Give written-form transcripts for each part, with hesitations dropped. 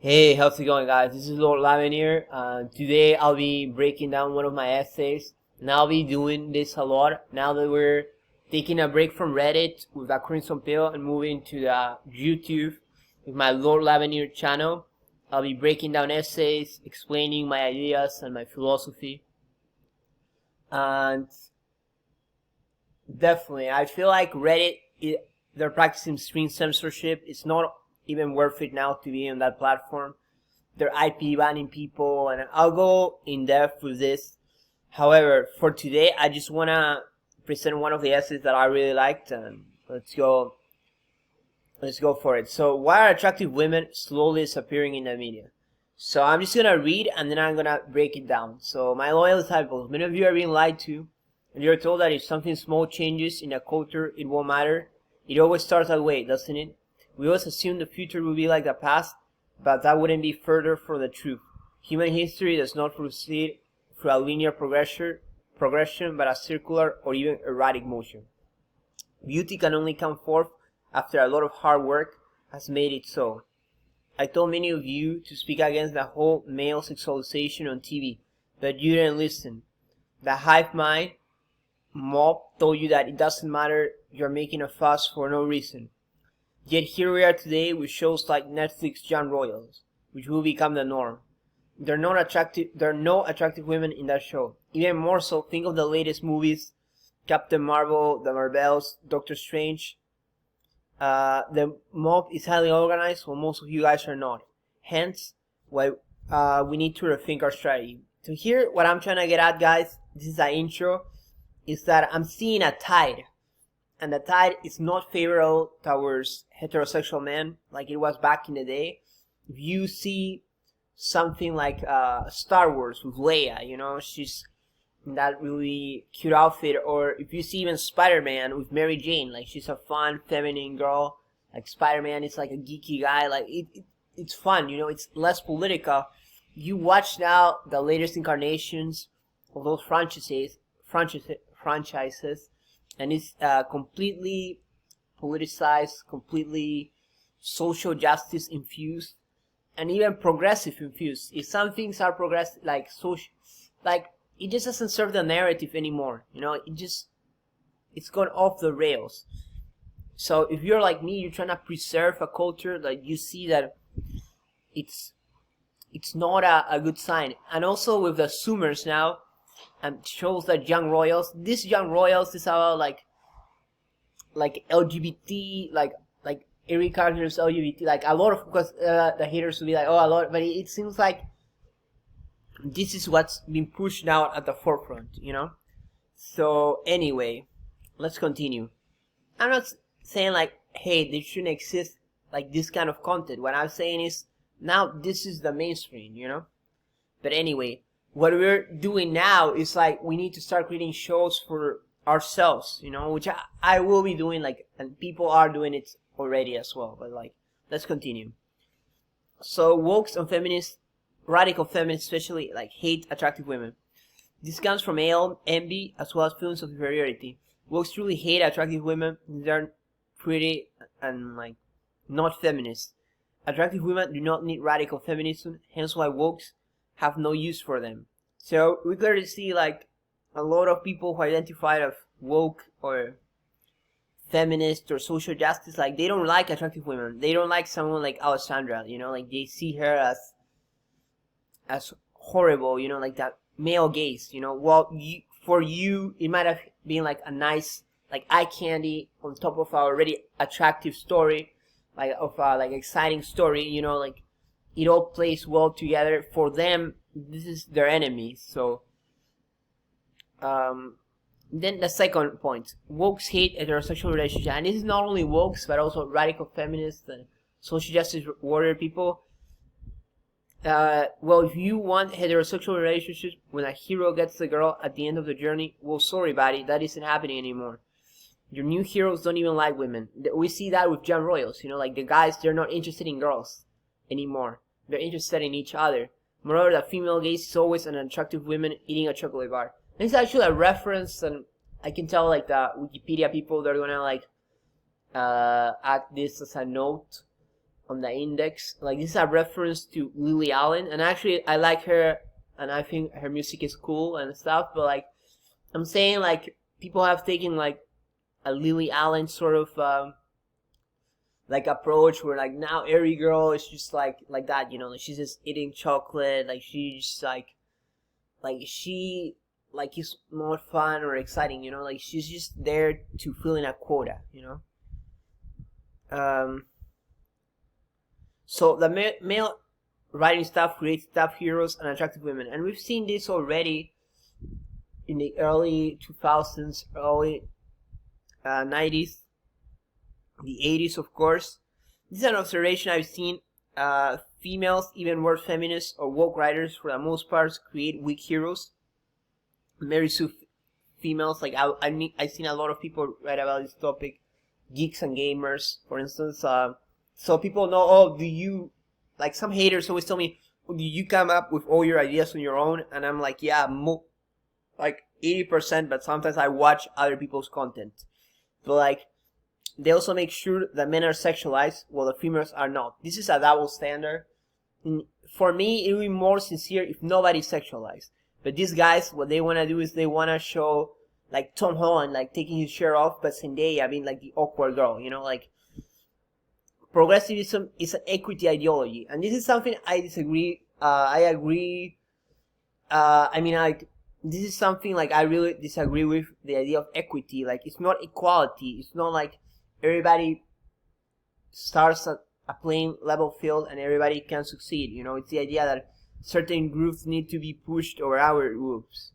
Hey, how's it going, guys? This is Lord Lavin here. Today I'll be breaking down one of my essays, and I'll be doing this a lot now that we're taking a break from Reddit with the Crimson Pill and moving to the YouTube with my Lord Lavin channel. I'll be breaking down essays, explaining my ideas and my philosophy, and definitely I feel like Reddit, they're practicing screen censorship. It's not even worth it now to be on that platform. They're IP banning people, and I'll go in depth with this. However, for today, I just wanna present one of the essays that I really liked, and let's go for it. So, why are attractive women slowly disappearing in the media? So I'm just gonna read and then I'm gonna break it down. So my loyal disciples, many of you are being lied to, and you're told that if something small changes in a culture, it won't matter. It always starts that way, doesn't it? We always assume the future will be like the past, but that wouldn't be further from the truth. Human history does not proceed through a linear progression, but a circular or even erratic motion. Beauty can only come forth after a lot of hard work has made it so. I told many of you to speak against the whole male sexualization on TV, but you didn't listen. The hive mind mob told you that it doesn't matter, you're making a fuss for no reason. Yet here we are today with shows like Netflix Young Royals, which will become the norm. There are no attractive women in that show. Even more so, think of the latest movies, Captain Marvel, The Marvels, Doctor Strange. The mob is highly organized, while most of you guys are not. Hence, why we need to rethink our strategy. So here, what I'm trying to get at, guys, this is an intro, is that I'm seeing a tide. And the tide is not favorable towards heterosexual men like it was back in the day. If you see something like Star Wars with Leia, you know, she's in that really cute outfit, or if you see even Spider-Man with Mary Jane, like she's a fun, feminine girl, like Spider-Man is like a geeky guy, like it's fun, you know, it's less political. You watch now the latest incarnations of those franchises, and it's completely politicized, completely social justice infused, and even progressive infused. If some things are progressive, like social, like it just doesn't serve the narrative anymore. You know, it's gone off the rails. So if you're like me, you're trying to preserve a culture, like you see that it's not a good sign. And also with the Zoomers now, and shows like Young Royals. This Young Royals is about like LGBT, like every character is LGBT. Like a lot of, because the haters will be like, oh, a lot, but it seems like this is what's been pushed now at the forefront, you know. So anyway, let's continue. I'm not saying like, hey, there shouldn't exist like this kind of content. What I'm saying is now this is the mainstream, you know. But anyway, what we're doing now is like we need to start creating shows for ourselves, you know, which I will be doing, like, and people are doing it already as well. But like, let's continue. So wokes and feminists, radical feminists especially, like hate attractive women. This comes from male envy as well as feelings of inferiority. Wokes truly hate attractive women. They're pretty and like not feminists. Attractive women do not need radical feminism, hence why wokes have no use for them. So we clearly see like a lot of people who identify as woke or feminist or social justice, like they don't like attractive women. They don't like someone like Alessandra, you know, like they see her as horrible, you know, like that male gaze, you know. Well, for you it might have been like a nice like eye candy on top of our already attractive story, like of like exciting story, you know, like it all plays well together. For them, this is their enemy. So, then the second point, wokes hate heterosexual relationships, and this is not only wokes but also radical feminists and social justice warrior people. Well, if you want heterosexual relationships when a hero gets the girl at the end of the journey, well, sorry, buddy, that isn't happening anymore. Your new heroes don't even like women. We see that with Young Royals, you know, like the guys, they're not interested in girls anymore. They're interested in each other. Moreover, the female gaze is always an attractive woman eating a chocolate bar. This is actually a reference, and I can tell like the Wikipedia people, they're gonna like add this as a note on the index. Like, this is a reference to Lily Allen, and actually I like her, and I think her music is cool and stuff. But like, I'm saying, like, people have taken like a Lily Allen sort of like approach where like now every girl is just like that, you know, like she's just eating chocolate, like she's like she like is more fun or exciting, you know, like she's just there to fill in a quota, you know. So the male writing staff creates tough heroes and attractive women, and we've seen this already in the early 2000s, early 90s, the 80s, of course. This is an observation I've seen. Females, even more feminists or woke writers, for the most part, create weak heroes. Very few females. Like I've seen a lot of people write about this topic, geeks and gamers, for instance. So people know. Oh, do you, like, some haters always tell me, do you come up with all your ideas on your own? And I'm like, yeah, like 80%. But sometimes I watch other people's content. But like, they also make sure that men are sexualized while the females are not. This is a double standard. And for me, it would be more sincere if nobody's sexualized. But these guys, what they want to do is they want to show, like, Tom Holland, like, taking his shirt off, but Zendaya being, like, the awkward girl, you know, like, progressivism is an equity ideology. And this is something I disagree, I agree, I mean, like, this is something, like, I really disagree with the idea of equity. Like, it's not equality. It's not like everybody starts at a plain level field and everybody can succeed, you know. It's the idea that certain groups need to be pushed over our groups,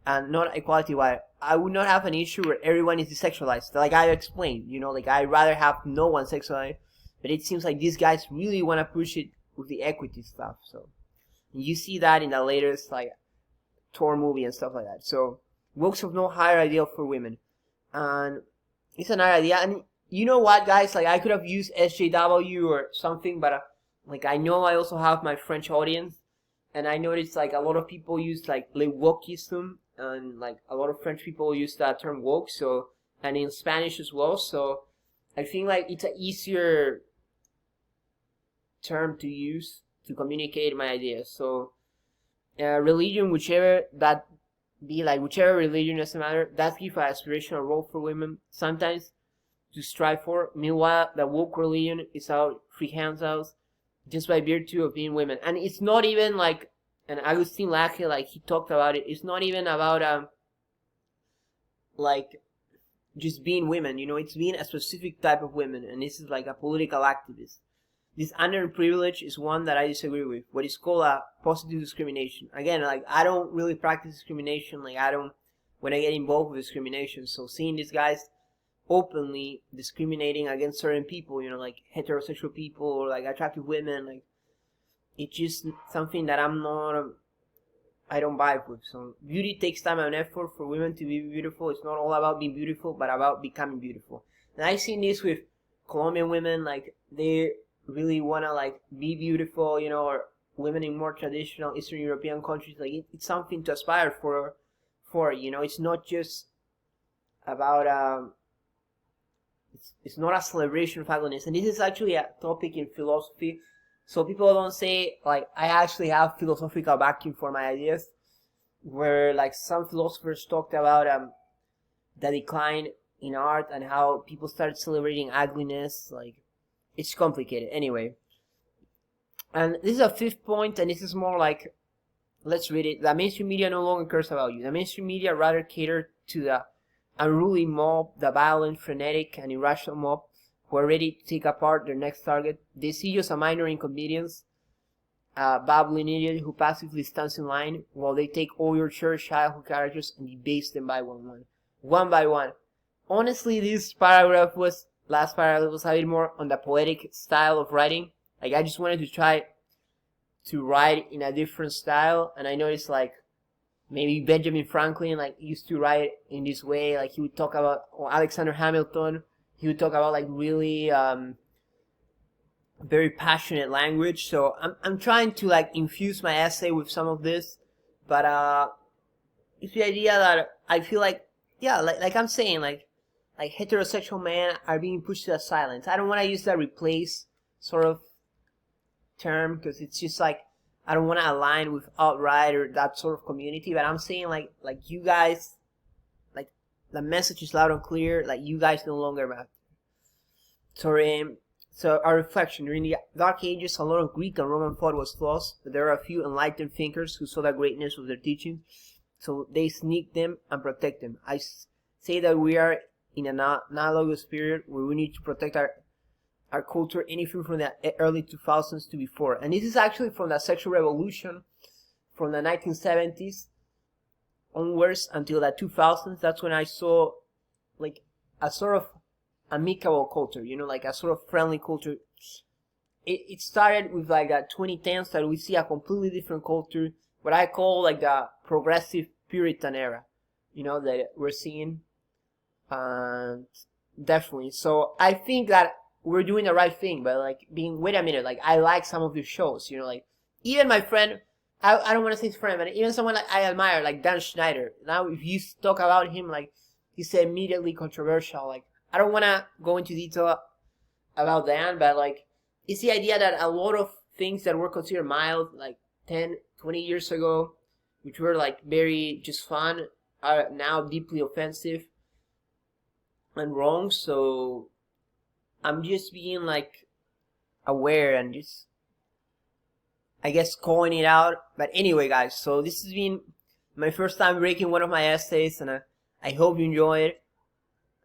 and not equality. Why I would not have an issue where everyone is desexualized, like I explained, you know, like I'd rather have no one sexualized, but it seems like these guys really want to push it with the equity stuff. So you see that in the latest, like, Thor movie and stuff like that. So works of no higher ideal for women, and it's another idea. And you know what, guys, like, I could have used SJW or something, but like, I know I also have my French audience. And I noticed, like, a lot of people use, like, le wokeism, and, like, a lot of French people use that term woke, so, and in Spanish as well, so I think, like, it's an easier term to use to communicate my ideas. So, religion, whichever that be, like, whichever religion, doesn't matter, that gives an aspirational role for women, sometimes, to strive for. Meanwhile, the woke religion is out free handouts, just by virtue of being women. And it's not even like, and Agustin Laje, like, he talked about it, it's not even about like, just being women, you know, it's being a specific type of women, and this is like a political activist. This underprivilege is one that I disagree with, what is called a positive discrimination. Again, like, I don't really practice discrimination, like, I don't, when I get involved with discrimination, so seeing these guys openly discriminating against certain people, you know, like heterosexual people or like attractive women, like, it's just something that I don't vibe with. So beauty takes time and effort. For women to be beautiful, it's not all about being beautiful, but about becoming beautiful. And I've seen this with Colombian women, like, they really want to, like, be beautiful, you know, or women in more traditional Eastern European countries, like, it's something to aspire for, you know. It's not just about it's not a celebration of ugliness. And this is actually a topic in philosophy, so people don't say, like, I actually have philosophical backing for my ideas, where, like, some philosophers talked about the decline in art and how people started celebrating ugliness. Like, it's complicated. Anyway, and this is a fifth point, and this is more like, let's read it. The mainstream media no longer cares about you. The mainstream media rather cater to the unruly mob, the violent, frenetic, and irrational mob who are ready to take apart their next target. They see you as a minor inconvenience, a babbling idiot who passively stands in line while they take all your cherished childhood characters and debase them one by one. Honestly, this last paragraph was a bit more on the poetic style of writing. Like, I just wanted to try to write in a different style, and I noticed, like, maybe Benjamin Franklin, like, used to write in this way. Like, he would talk about, or Alexander Hamilton, he would talk about, like, really very passionate language. So I'm trying to, like, infuse my essay with some of this, but it's the idea that I feel like, yeah, like I'm saying, like heterosexual men are being pushed to the silence. I don't want to use that replace sort of term because it's just like I don't want to align with alt-right or that sort of community, but I'm saying like you guys, like the message is loud and clear, like you guys no longer matter. So our reflection, during the Dark Ages, a lot of Greek and Roman thought was lost, but there are a few enlightened thinkers who saw the greatness of their teachings, so they sneak them and protect them. I say that we are in an analogous period where we need to protect our culture, anything from the early 2000s to before. And this is actually from the sexual revolution from the 1970s onwards until the 2000s. That's when I saw like a sort of amicable culture, you know, like a sort of friendly culture. It started with like the 2010s that we see a completely different culture, what I call like the progressive Puritan era, you know, that we're seeing. And definitely, so I think that we're doing the right thing, but like wait a minute, like I like some of your shows, you know, like even my friend, I don't want to say his friend, but even someone like I admire, like Dan Schneider. Now if you talk about him, like he's immediately controversial. Like I don't want to go into detail about Dan, but like it's the idea that a lot of things that were considered mild like 10, 20 years ago, which were like very just fun, are now deeply offensive and wrong. So I'm just being like aware and just, I guess, calling it out. But anyway, guys, so this has been my first time breaking one of my essays, and I hope you enjoy it.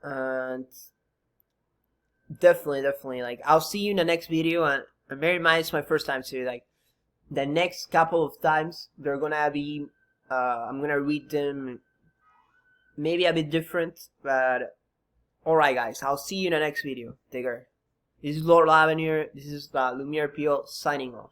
And definitely, like I'll see you in the next video. And bear in mind, it's my first time, so like the next couple of times they're gonna be, I'm gonna read them maybe a bit different, but alright guys, I'll see you in the next video. Take care. This is Lord Lavenier. This is Lumiere Peel signing off.